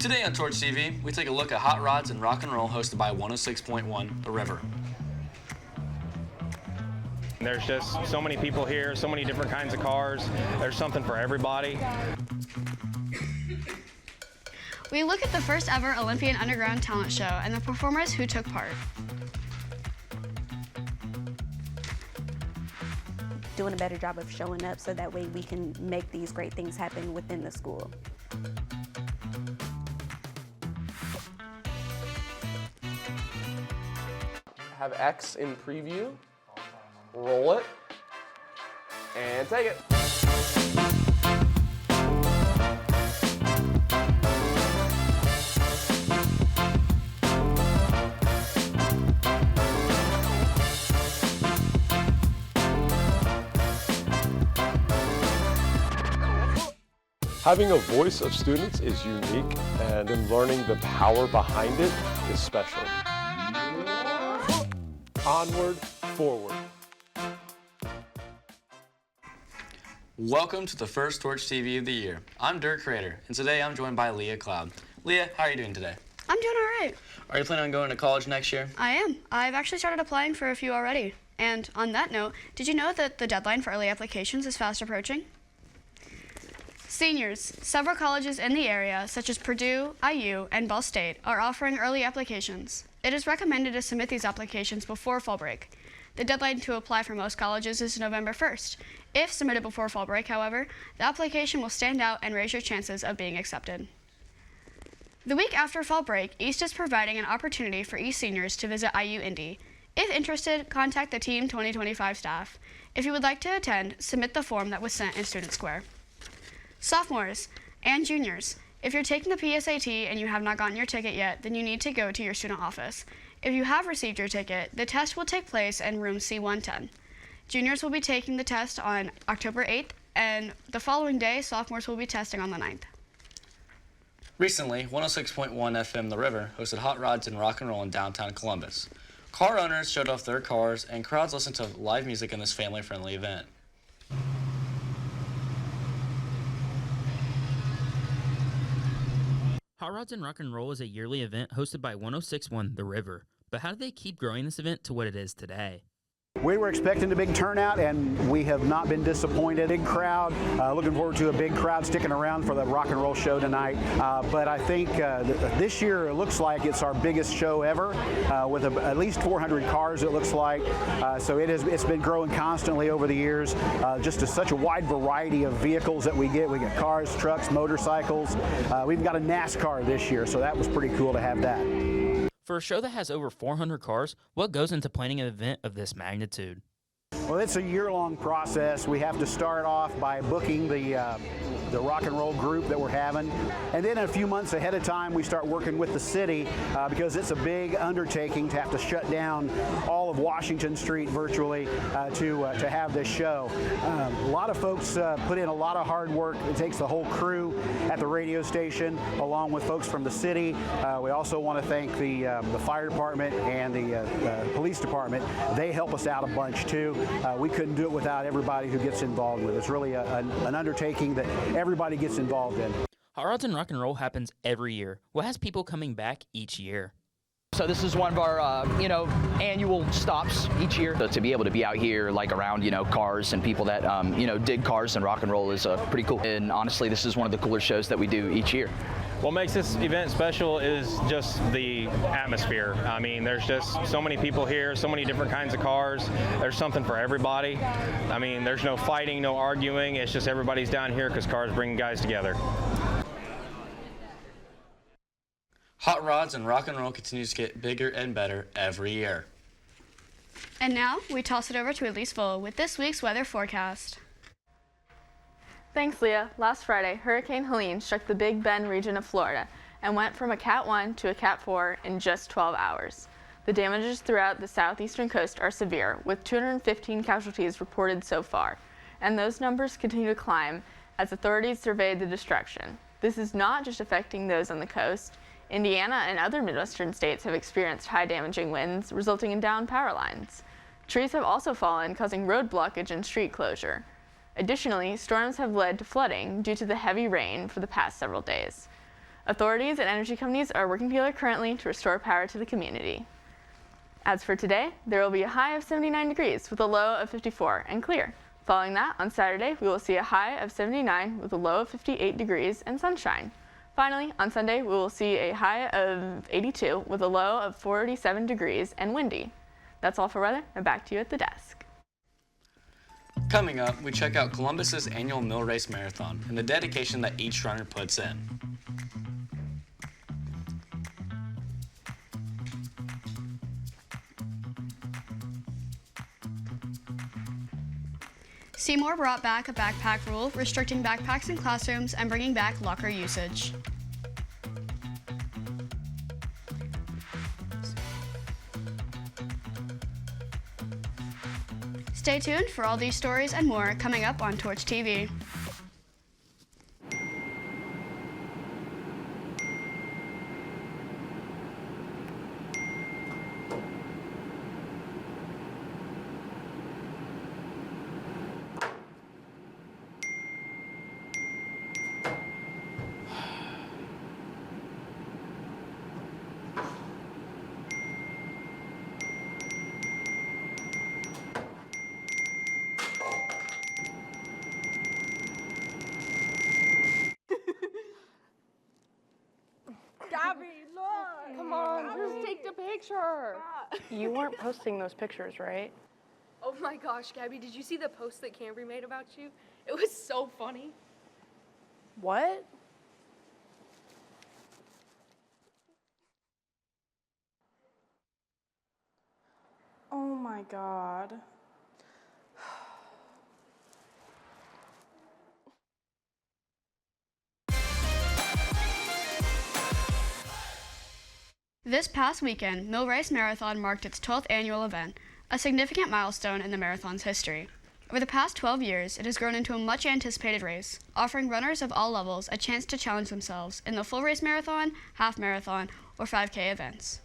Today on Torch TV, we take a look at Hot Rods and Rock and Roll hosted by 106.1 The River. There's just so many people here, so many different kinds of cars. There's something for everybody. We look at the first ever Olympian Underground talent show and the performers who took part. Doing a better job of showing up so that way we can make these great things happen within the school. Have X in preview, roll it, and take it. Having a voice of students is unique, and then learning the power behind it is special. Onward, forward. Welcome to the first Torch TV of the year. I'm Dirk, and today I'm joined by Leah Klawon. Leah, how are you doing today? I'm doing all right. Are you planning on going to college next year? I am. I've actually started applying for a few already. And on that note, did you know that the deadline for early applications is fast approaching? Seniors, several colleges in the area, such as Purdue, IU, and Ball State, are offering early applications. It is recommended to submit these applications before fall break. The deadline to apply for most colleges is November 1st. If submitted before fall break, however, the application will stand out and raise your chances of being accepted. The week after fall break, East is providing an opportunity for East seniors to visit IU Indy. If interested, contact the Team 2025 staff. If you would like to attend, submit the form that was sent in Student Square. Sophomores and juniors, if you're taking the PSAT and you have not gotten your ticket yet, then you need to go to your student office. If you have received your ticket, the test will take place in room C110. Juniors will be taking the test on October 8th, and the following day, sophomores will be testing on the 9th. Recently, 106.1 FM The River hosted Hot Rods and Rock and Roll in downtown Columbus. Car owners showed off their cars, and crowds listened to live music in this family-friendly event. Hot Rods and Rock and Roll is a yearly event hosted by 106.1 The River. But how do they keep growing this event to what it is today? We were expecting a big turnout, and we have not been disappointed. Big crowd, looking forward to a big crowd sticking around for the rock and roll show tonight. But I think this year it looks like it's our biggest show ever, with at least 400 cars, it looks like. So it's been growing constantly over the years. Just such a wide variety of vehicles that we get. We get cars, trucks, motorcycles. We've got a NASCAR this year, so that was pretty cool to have that. For a show that has over 400 cars, what goes into planning an event of this magnitude? Well, it's a year-long process. We have to start off by booking the rock and roll group that we're having. And then a few months ahead of time, we start working with the city because it's a big undertaking to have to shut down all of Washington Street virtually to have this show. A lot of folks put in a lot of hard work. It takes the whole crew at the radio station along with folks from the city. We also want to thank the fire department and the police department. They help us out a bunch too. We couldn't do it without everybody who gets involved with it. It's really an undertaking that everybody gets involved in. Hot Rods and Rock and Roll happens every year. What has people coming back each year? So this is one of our, annual stops each year. So to be able to be out here, like around, cars and people that, dig cars and rock and roll is pretty cool. And honestly, this is one of the cooler shows that we do each year. What makes this event special is just the atmosphere. I mean, there's just so many people here, so many different kinds of cars. There's something for everybody. I mean, there's no fighting, no arguing. It's just everybody's down here because cars bring guys together. Hot Rods and Rock and Roll continues to get bigger and better every year. And now, we toss it over to Elise Full with this week's weather forecast. Thanks, Leah. Last Friday, Hurricane Helene struck the Big Bend region of Florida and went from a Cat 1 to a Cat 4 in just 12 hours. The damages throughout the southeastern coast are severe, with 215 casualties reported so far, and those numbers continue to climb as authorities surveyed the destruction. This is not just affecting those on the coast. Indiana and other Midwestern states have experienced high damaging winds, resulting in downed power lines. Trees have also fallen, causing road blockage and street closure. Additionally, storms have led to flooding due to the heavy rain for the past several days. Authorities and energy companies are working together currently to restore power to the community. As for today, there will be a high of 79 degrees with a low of 54 and clear. Following that, on Saturday, we will see a high of 79 with a low of 58 degrees and sunshine. Finally, on Sunday, we will see a high of 82 with a low of 47 degrees and windy. That's all for weather, and back to you at the desk. Coming up, we check out Columbus's annual Mill Race Marathon and the dedication that each runner puts in. Seymour brought back a backpack rule, restricting backpacks in classrooms and bringing back locker usage. Stay tuned for all these stories and more coming up on Torch TV. You weren't posting those pictures, right? Oh my gosh, Gabby, did you see the post that Cambry made about you? It was so funny. What? Oh my God. This past weekend, Mill Race Marathon marked its 12th annual event, a significant milestone in the marathon's history. Over the past 12 years, it has grown into a much-anticipated race, offering runners of all levels a chance to challenge themselves in the full race marathon, half marathon, or 5K events.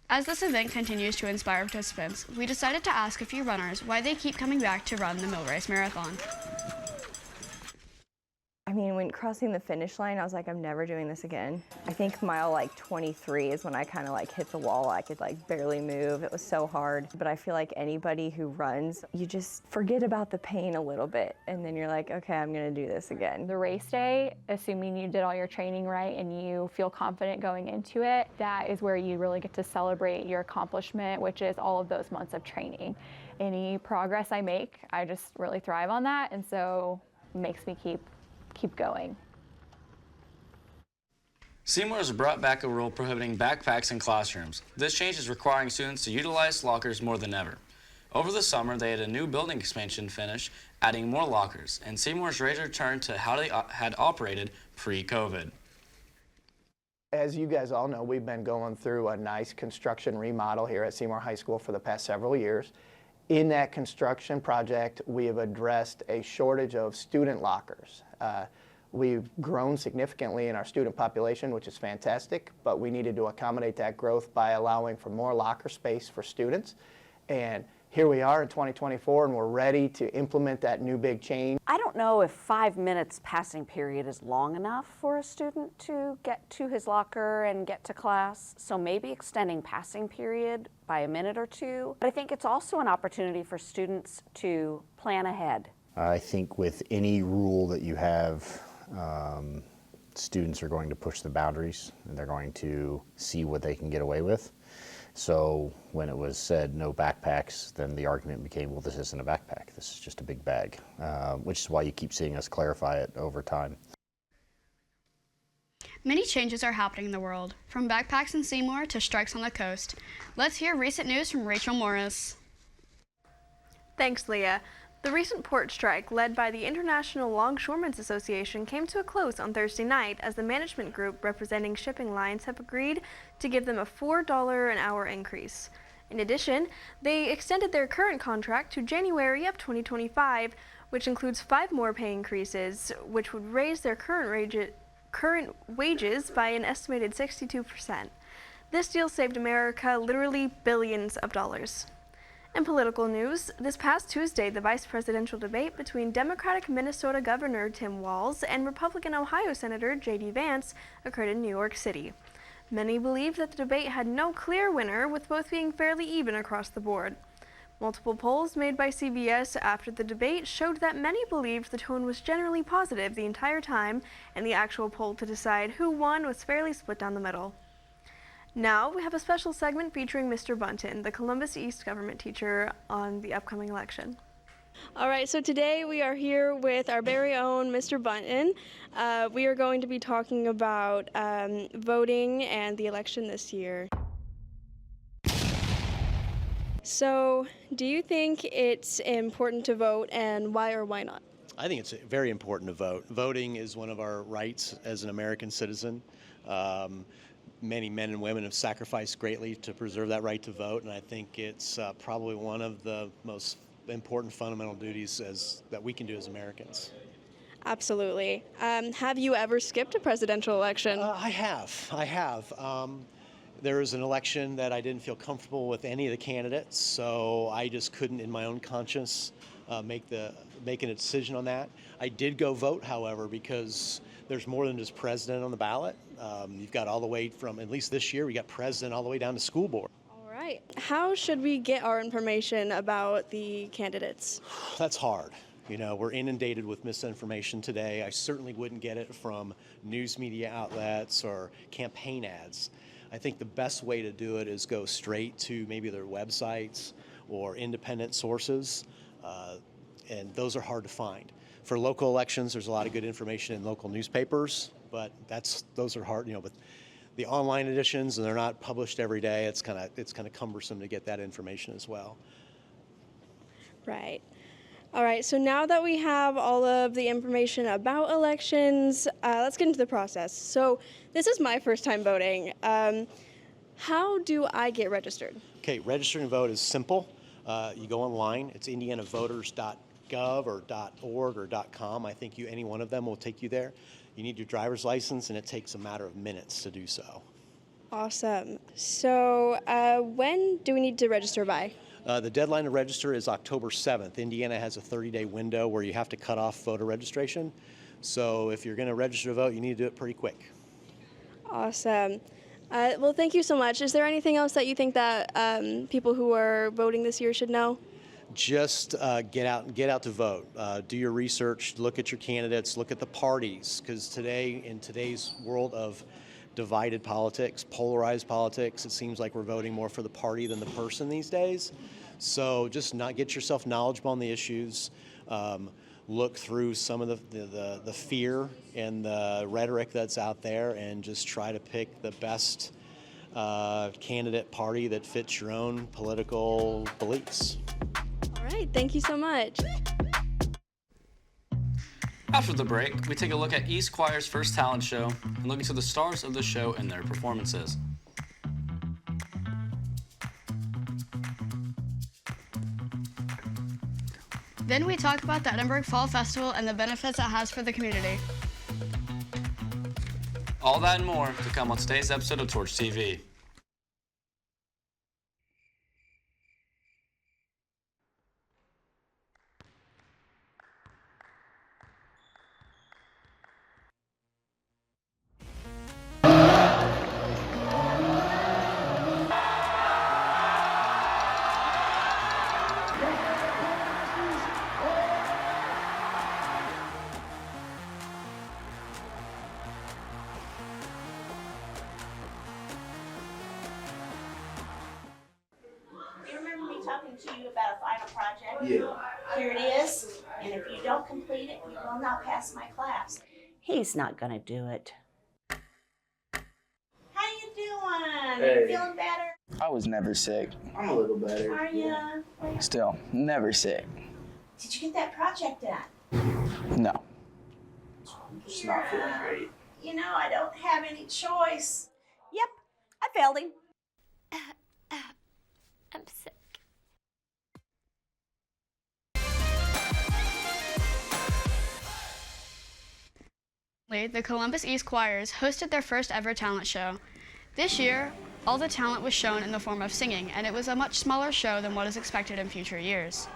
As this event continues to inspire participants, we decided to ask a few runners why they keep coming back to run the Mill Race Marathon. I mean, when crossing the finish line, I was like, I'm never doing this again. I think mile 23 is when I kind of hit the wall. I could barely move. It was so hard. But I feel like anybody who runs, you just forget about the pain a little bit. And then you're like, okay, I'm gonna do this again. The race day, assuming you did all your training right and you feel confident going into it, that is where you really get to celebrate your accomplishment, which is all of those months of training. Any progress I make, I just really thrive on that. And so it makes me keep going. Seymour has brought back a rule prohibiting backpacks in classrooms. This change is requiring students to utilize lockers more than ever. Over the summer, they had a new building expansion finish, adding more lockers, and Seymour's ready to return to how they had operated pre-COVID. As you guys all know, we've been going through a nice construction remodel here at Seymour High School for the past several years. In that construction project, we have addressed a shortage of student lockers. We've grown significantly in our student population, which is fantastic, but we needed to accommodate that growth by allowing for more locker space for students. And here we are in 2024, and we're ready to implement that new big change. I don't know if 5 minutes passing period is long enough for a student to get to his locker and get to class, so maybe extending passing period by a minute or two. But I think it's also an opportunity for students to plan ahead. I think with any rule that you have, students are going to push the boundaries and they're going to see what they can get away with. So when it was said no backpacks, then the argument became, well, this isn't a backpack, this is just a big bag, which is why you keep seeing us clarify it over time. Many changes are happening in the world, from backpacks in Seymour to strikes on the coast. Let's hear recent news from Rachel Morris. Thanks, Leah. The recent port strike, led by the International Longshoremen's Association, came to a close on Thursday night as the management group representing shipping lines have agreed to give them a $4 an hour increase. In addition, they extended their current contract to January of 2025, which includes 5 more pay increases, which would raise their current wages by an estimated 62%. This deal saved America literally billions of dollars. In political news, this past Tuesday, the vice presidential debate between Democratic Minnesota Governor Tim Walz and Republican Ohio Senator J.D. Vance occurred in New York City. Many believed that the debate had no clear winner, with both being fairly even across the board. Multiple polls made by CBS after the debate showed that many believed the tone was generally positive the entire time, and the actual poll to decide who won was fairly split down the middle. Now we have a special segment featuring Mr. Bunton, the Columbus East government teacher, on the upcoming election. All right, so today we are here with our very own Mr. Bunton. We are going to be talking about voting and the election this year. So, do you think it's important to vote, and why or why not? I think it's very important to vote. Voting is one of our rights as an American citizen. Many men and women have sacrificed greatly to preserve that right to vote, and I think it's probably one of the most important fundamental duties that we can do as Americans. Absolutely. Have you ever skipped a presidential election? I have. There was an election that I didn't feel comfortable with any of the candidates, so I just couldn't, in my own conscience, making a decision on that. I did go vote, however, because there's more than just president on the ballot. You've got all the way from, at least this year, we got president all the way down to school board. All right. How should we get our information about the candidates? That's hard. You know, we're inundated with misinformation today. I certainly wouldn't get it from news media outlets or campaign ads. I think the best way to do it is go straight to maybe their websites or independent sources, and those are hard to find. For local elections, there's a lot of good information in local newspapers, but those are hard, with the online editions, and they're not published every day. It's kind of cumbersome to get that information as well. Right. All right, so now that we have all of the information about elections, let's get into the process. So this is my first time voting. How do I get registered? Okay, registering to vote is simple. You go online. It's indianavoters.gov or .org or .com. I think any one of them will take you there. You need your driver's license, and it takes a matter of minutes to do so. Awesome. So when do we need to register by? The deadline to register is October 7th. Indiana has a 30-day window where you have to cut off voter registration. So if you're going to register to vote, you need to do it pretty quick. Awesome. Well, thank you so much. Is there anything else that you think that people who are voting this year should know? Just get out to vote. Do your research. Look at your candidates. Look at the parties. Because in today's world of divided politics, polarized politics, it seems like we're voting more for the party than the person these days. So just get yourself knowledgeable on the issues. Look through some of the fear and the rhetoric that's out there, and just try to pick the best candidate party that fits your own political beliefs. All right, thank you so much. After the break, we take a look at East Choir's first talent show and look into the stars of the show and their performances. Then we talk about the Edinburgh Fall Festival and the benefits it has for the community. All that and more to come on today's episode of Torch TV. Talking to you about a final project. Yeah. Here it is, and if you don't complete it, you will not pass my class. He's not gonna do it. How you doing? Hey. You feeling better? I was never sick. I'm a little better. Are you? Still, never sick. Did you get that project done? No. I'm just not feeling great. You know, I don't have any choice. Yep, I failed him. I'm sick. The Columbus East Choirs hosted their first ever talent show. This year, All the talent was shown in the form of singing, and it was a much smaller show than what is expected in future years.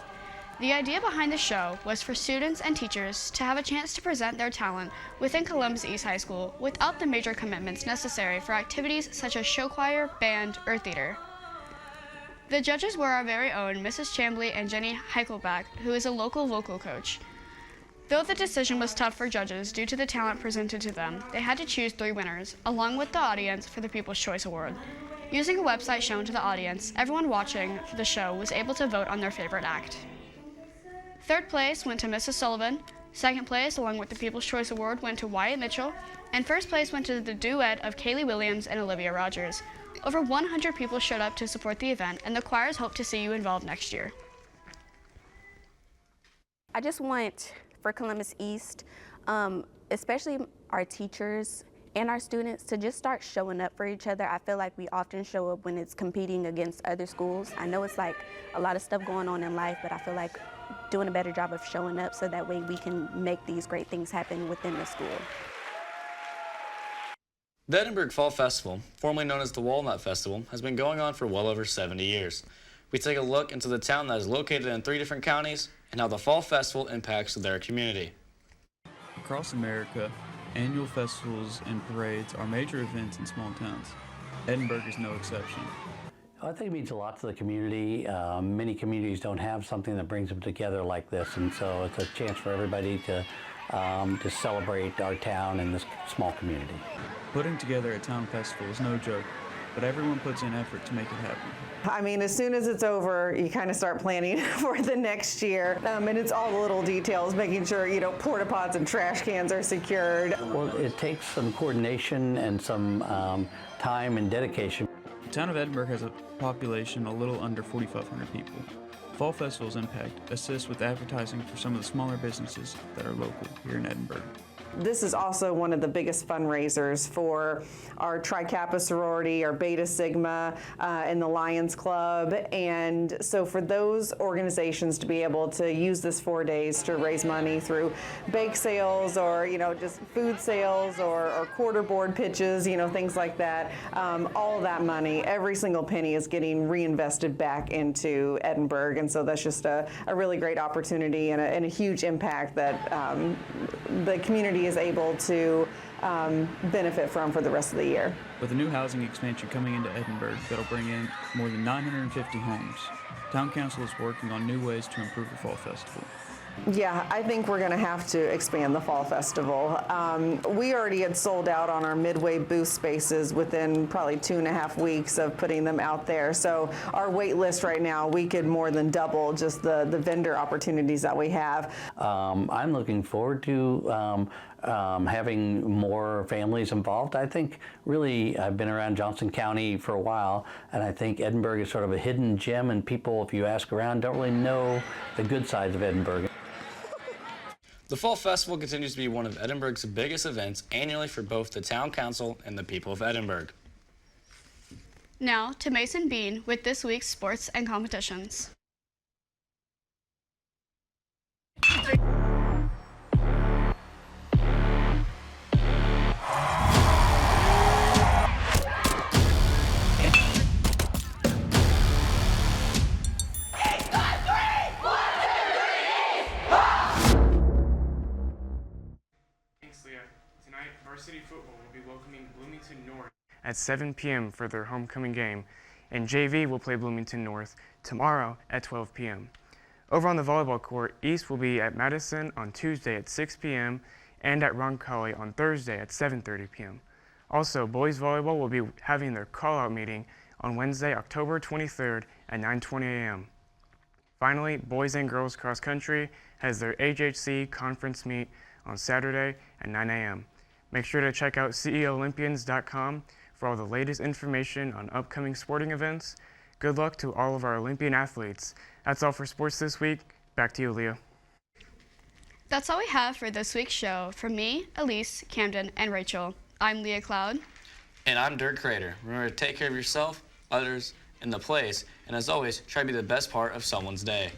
The idea behind the show was for students and teachers to have a chance to present their talent within Columbus East High School without the major commitments necessary for activities such as show choir, band, or theater. The judges were our very own Mrs. Chambly and Jenny Heichelbach, who is a local vocal coach. Though the decision was tough for judges due to the talent presented to them, they had to choose 3 winners, along with the audience, for the People's Choice Award. Using a website shown to the audience, everyone watching the show was able to vote on their favorite act. 3rd place went to Mrs. Sullivan, 2nd place, along with the People's Choice Award, went to Wyatt Mitchell, and 1st place went to the duet of Kaylee Williams and Olivia Rogers. Over 100 people showed up to support the event, and the choirs hope to see you involved next year. I just want for Columbus East, especially our teachers and our students, to just start showing up for each other. I feel like we often show up when it's competing against other schools. I know it's like a lot of stuff going on in life, but I feel like doing a better job of showing up so that way we can make these great things happen within the school. The Edinburgh Fall Festival, formerly known as the Walnut Festival, has been going on for well over 70 years. We take a look into the town that is located in 3 different counties and how the Fall Festival impacts their community. Across America, annual festivals and parades are major events in small towns. Edinburgh is no exception. I think it means a lot to the community. Many communities don't have something that brings them together like this, and so it's a chance for everybody to celebrate our town and this small community. Putting together a town festival is no joke, but everyone puts in effort to make it happen. I mean, as soon as it's over, you kind of start planning for the next year. And it's all the little details, making sure, porta pots and trash cans are secured. Well, it takes some coordination and some time and dedication. The town of Edinburgh has a population a little under 4,500 people. Fall Festival's impact assists with advertising for some of the smaller businesses that are local here in Edinburgh. This is also one of the biggest fundraisers for our Tri Kappa sorority, our Beta Sigma, and the Lions Club. And so for those organizations to be able to use this 4 days to raise money through bake sales or, just food sales or quarter board pitches, things like that, all of that money, every single penny is getting reinvested back into Edinburgh. And so that's just a really great opportunity and a huge impact that the community is able to benefit from for the rest of the year. With a new housing expansion coming into Edinburgh that'll bring in more than 950 homes, Town Council is working on new ways to improve the Fall Festival. Yeah, I think we're going to have to expand the Fall Festival. We already had sold out on our midway booth spaces within probably 2.5 weeks of putting them out there. So our wait list right now, we could more than double just the vendor opportunities that we have. I'm looking forward to having more families involved. I think really I've been around Johnson County for a while, and I think Edinburgh is sort of a hidden gem, and people, if you ask around, don't really know the good sides of Edinburgh. The Fall Festival continues to be one of Edinburgh's biggest events annually for both the Town Council and the people of Edinburgh. Now to Mason Bean with this week's sports and competitions. Varsity football will be welcoming Bloomington North at 7 p.m. for their homecoming game, and JV will play Bloomington North tomorrow at 12 p.m. Over on the volleyball court, East will be at Madison on Tuesday at 6 p.m. and at Roncalli on Thursday at 7:30 p.m. Also, boys volleyball will be having their call-out meeting on Wednesday, October 23rd at 9:20 a.m. Finally, boys and girls cross country has their HHC conference meet on Saturday at 9 a.m. Make sure to check out ceolympians.com for all the latest information on upcoming sporting events. Good luck to all of our Olympian athletes. That's all for sports this week. Back to you, Leah. That's all we have for this week's show. From me, Elise, Camden, and Rachel, I'm Leah Cloud. And I'm Dirk Crater. Remember to take care of yourself, others, and the place, and as always, try to be the best part of someone's day.